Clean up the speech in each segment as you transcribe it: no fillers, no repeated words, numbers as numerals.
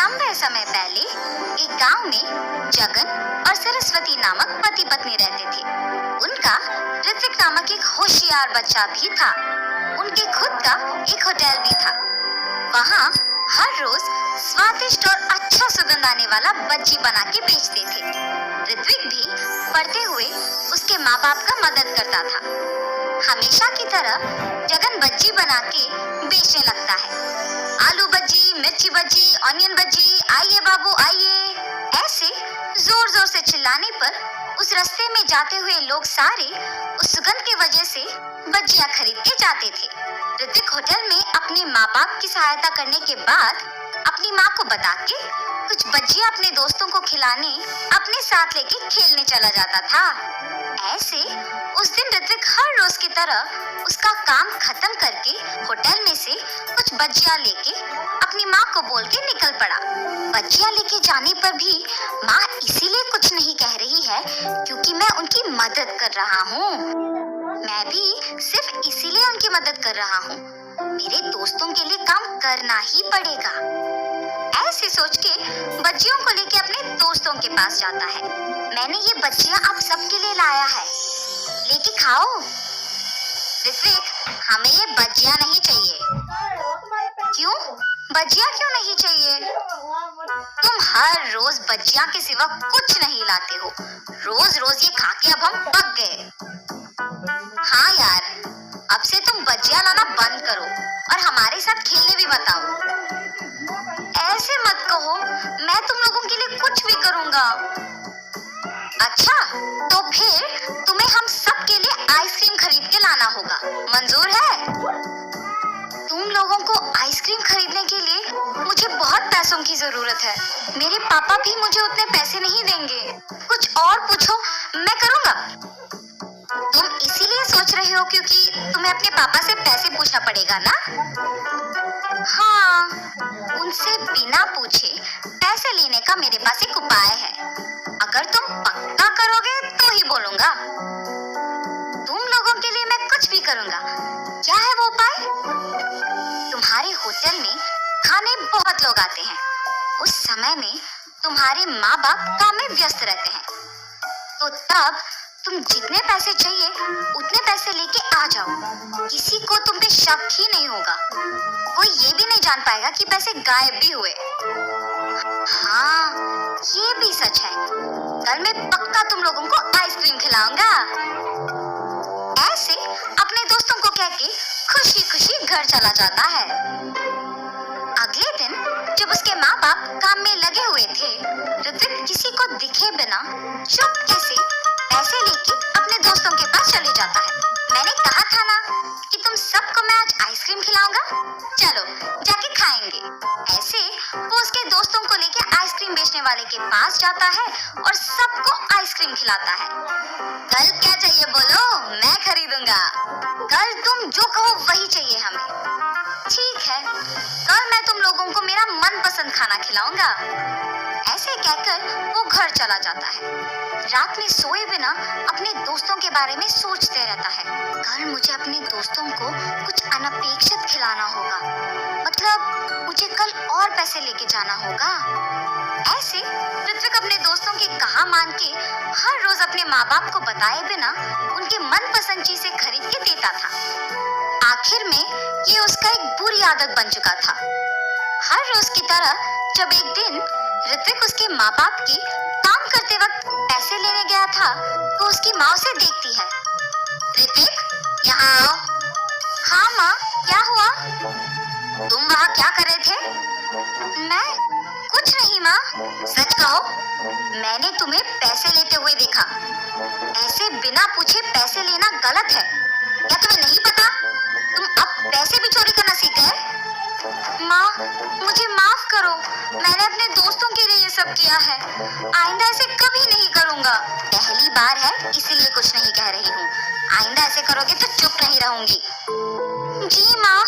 लंबे समय पहले एक गांव में जगन और सरस्वती नामक पति पत्नी रहते थे। उनका ऋत्विक नामक एक होशियार बच्चा भी था। उनके खुद का एक होटल भी था। वहाँ हर रोज स्वादिष्ट और अच्छा सुगंध आने वाला बज्जी बना के बेचते थे। ऋत्विक भी पढ़ते हुए उसके माँ बाप का मदद करता था। हमेशा की तरह जगन बज्जी बना के बेचने लगता है। आलू बज्जी, मिर्ची बज्जी, ऑनियन बज्जी, आइए बाबू आइए। ऐसे जोर जोर से चिल्लाने पर उस रास्ते में जाते हुए लोग सारे उस सुगंध की वजह से बज्जियां खरीद के जाते थे। ऋत्विक होटल में अपने माँ बाप की सहायता करने के बाद अपनी माँ को बता के कुछ बज्जियां अपने दोस्तों को खिलाने अपने साथ लेके खेलने चला जाता था। ऐसे उस दिन ऋत्विक हर रोज की तरह उसका काम खत्म करके होटल में से कुछ बज्जियां लेके अपनी माँ को बोल के निकल पड़ा। बज्जियां लेके जाने पर भी माँ इसीलिए कुछ नहीं कह रही है क्योंकि मैं उनकी मदद कर रहा हूँ। मैं भी सिर्फ इसीलिए उनकी मदद कर रहा हूँ। मेरे दोस्तों के लिए काम करना ही पड़ेगा। ऐसे सोच के बच्चियों को लेके अपने दोस्तों के पास जाता है। मैंने ये बच्चियां आप सबके लिए लाया है, लेके खाओ। ऋत्विक, हमें ये बच्चियां नहीं चाहिए। क्यों? बच्चियां क्यों नहीं चाहिए? तुम हर रोज बच्चियां के सिवा कुछ नहीं लाते हो। रोज रोज ये खा के अब हम पक गए। हाँ यार, अब से तुम बच्चियां लाना बंद करो और हमारे साथ खेलने भी मत आओ। ऐसे मत कहो, मैं तुम लोगों के लिए कुछ भी करूंगा। अच्छा, तो फिर तुम्हें हम सब के लिए आइसक्रीम खरीद के लाना होगा। मंजूर है? तुम लोगों को आइसक्रीम खरीदने के लिए मुझे बहुत पैसों की जरूरत है। मेरे पापा भी मुझे उतने पैसे नहीं देंगे। कुछ और पूछो, मैं करूंगा। तुम इसीलिए सोच रहे हो क्योंकि तुम्हें अपने पापा से पैसे पूछना पड़ेगा ना? हाँ, उनसे बिना पूछे पैसे लेने का मेरे पास एक उपाय है। अगर तुम पक्का करोगे तो ही बोलूंगा। तुम लोगों के लिए मैं कुछ भी करूंगा। क्या है वो उपाय? तुम्हारे होटल में खाने बहुत लोग आते हैं। उस समय में तुम्हारे माँ बाप काम में व्यस्त रहते हैं, तो तब तुम जितने पैसे चाहिए उतने पैसे लेके आ जाओ। किसी को तुम पे शक ही नहीं होगा। कोई ये भी नहीं जान पाएगा कि पैसे गायब भी हुए। हाँ, ये भी सच है। कल मैं पक्का तुम लोगों को आइसक्रीम खिलाऊंगा। ऐसे अपने दोस्तों को कह के खुशी खुशी घर चला जाता है। अगले दिन जब उसके माँ बाप काम में लगे हुए थे, ऋत्विक किसी को दिखे बिना चुपके से पैसे लेके अपने दोस्तों के पास चले जाता है। मैंने कहा था ना कि तुम सबको मैं आज आइसक्रीम खिलाऊंगा। चलो जाके खाएंगे। ऐसे वो उसके दोस्तों को लेके आइसक्रीम बेचने वाले के पास जाता है और सबको आइसक्रीम खिलाता है। कल क्या चाहिए बोलो, मैं खरीदूंगा। कल तुम जो कहो वही चाहिए हमें। ठीक है, कल मैं तुम लोगों को मेरा मनपसंद खाना खिलाऊंगा। ऐसे कहकर वो घर चला जाता है। रात में सोए बिना अपने दोस्तों के बारे में सोचते रहता है। कल मुझे अपने दोस्तों को कुछ अनपेक्षित खिलाना होगा। मतलब मुझे कल और पैसे लेके जाना होगा। ऐसे ऋत्विक अपने दोस्तों की कहा मान के हर रोज अपने माँ बाप को बताए बिना उनके मनपसंद चीजें खरीद के देता था। आखिर में ये उसका एक बुरी आदत बन चुका था। हर रोज की तरह जब एक दिन ऋत्विक उसके माँ बाप की काम करते वक्त पैसे लेने गया था, तो उसकी माँ उसे देखती है। ऋत्विक, यहाँ आओ। हाँ माँ, क्या हुआ? तुम वहाँ क्या कर रहे थे? मैं कुछ नहीं माँ। सच कहो, मैंने तुम्हें पैसे लेते हुए देखा। ऐसे बिना पूछे पैसे लेना गलत है। क्या तुम्हें नहीं पता? तुम अब पैसे भी चोरी करना सीख गए? माँ, मुझे माफ करो। मैंने अपने दोस्तों के लिए ये सब किया है। आइंदा ऐसे कभी नहीं करूँगा। पहली बार है इसीलिए कुछ नहीं कह रही हूँ। आइंदा ऐसे करोगे तो चुप नहीं रहूंगी। जी माँ।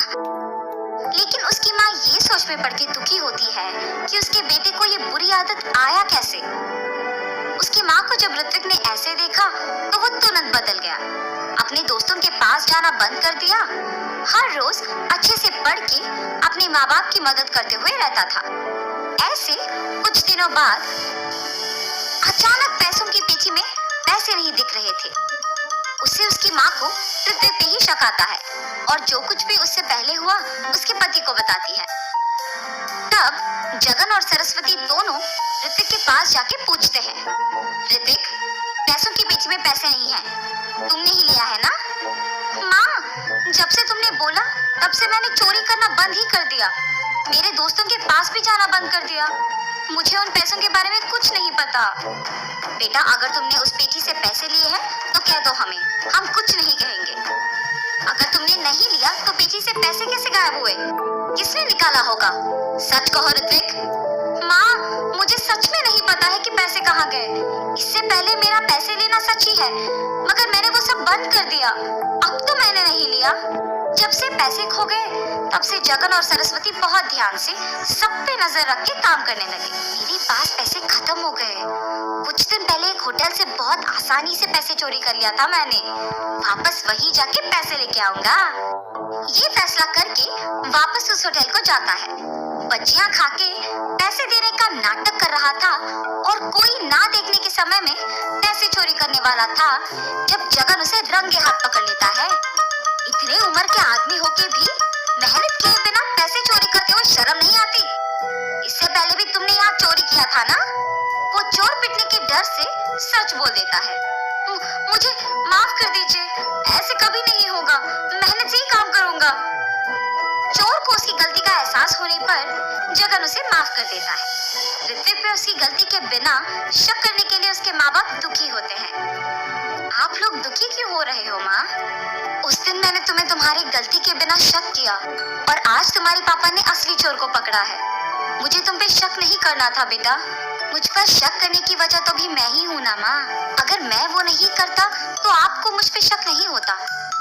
लेकिन उसकी माँ ये सोच में पड़ के दुखी होती है कि उसके बेटे को ये बुरी आदत आया कैसे। उसकी माँ को जब ऋत्विक ने ऐसे देखा तो वो तुरंत बदल गया। अपने दोस्तों के पास जाना बंद कर दिया। हर रोज अच्छे से पढ़ के अपने माँ बाप की मदद करते हुए रहता था। ऐसे कुछ दिनों बाद अचानक पैसों की पेटी में पैसे नहीं दिख रहे थे। उससे उसकी माँ को ऋत्विक पे ही शक आता है और जो कुछ भी उससे पहले हुआ उसके पति को बताती है। तब जगन और सरस्वती दोनों ऋत्विक के पास जाके पूछते हैं, ऋत्विक, पैसों की पेटी में पैसे नहीं है, तुमने ही लिया है ना? माँ, जब से तुमने बोला तब से मैंने चोरी करना बंद ही कर दिया। मेरे दोस्तों के पास भी जाना बंद कर दिया। मुझे उन पैसों के बारे में कुछ नहीं पता। बेटा, अगर तुमने उस पेटी से पैसे लिए हैं तो कह दो हमें, हम कुछ नहीं कहेंगे। अगर तुमने नहीं लिया तो पेटी से पैसे कैसे गायब हुए? किसने निकाला होगा? सच कहो ऋत्विक। माँ, मुझे सच में नहीं पता है कि पैसे कहाँ गए। इससे पहले मेरा पैसे लेना सच ही है, मगर मैंने वो सब बंद कर दिया। अब तो मैंने नहीं लिया। जब से पैसे खो गए तब से जगन और सरस्वती बहुत ध्यान से सब पे नजर रख के काम करने लगे। मेरे पास पैसे खत्म हो गए। कुछ दिन पहले एक होटल से बहुत आसानी से पैसे चोरी कर लिया था मैंने। वापस वही जाके पैसे लेके आऊंगा। ये फैसला करके वापस उस होटल को जाता है। बच्चियां खाके पैसे देने का नाटक कर रहा था और कोई ना देखने के समय में पैसे चोरी करने वाला था जब जगन उसे रंगे हाथ पकड़ लेता है। इतने उम्र के आदमी होके भी मेहनत किए बिना पैसे चोरी करते हुए शर्म नहीं आती? इससे पहले भी तुमने यहाँ चोरी किया था ना? वो चोर पिटने के डर से सच बोल देता है। मुझे माफ कर दीजिए, ऐसे कभी नहीं होगा, मेहनत से ही काम करूंगा। चोर को उसकी गलती का एहसास होने पर जगन उसे माफ कर देता है। ऋत्विक पे उसकी गलती के बिना शक करने के लिए उसके माँ बाप दुखी होते हैं। आप लोग दुखी क्यों हो रहे हो माँ? उस दिन मैंने तुम्हें तुम्हारी गलती के बिना शक किया और आज तुम्हारे पापा ने असली चोर को पकड़ा है। मुझे तुम पे शक नहीं करना था बेटा। मुझ पर शक करने की वजह तो भी मैं ही हूँ ना माँ। अगर मैं वो नहीं करता तो आपको मुझ पे शक नहीं होता।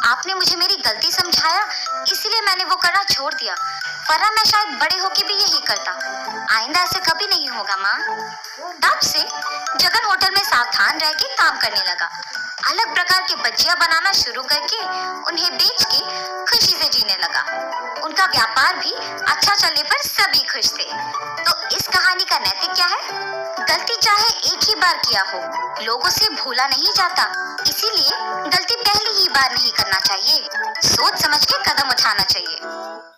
आपने मुझे मेरी गलती समझाया, इसीलिए मैंने वो करना छोड़ दिया, वरना मैं शायद बड़े होके भी यही करता। आइंदा ऐसे कभी नहीं होगा माँ। तब से जगन होटल में सावधान रह के काम करने लगा। अलग प्रकार के भजिया बनाना शुरू करके उन्हें बेच के खुशी से जीने लगा। उनका व्यापार भी अच्छा चलने पर सभी खुश थे। तो इस कहानी का नैतिक क्या है? गलती चाहे एक ही बार किया हो, लोगों से भूला नहीं जाता। इसीलिए गलती पहली ही बार नहीं करना चाहिए, सोच समझ के कदम उठाना चाहिए।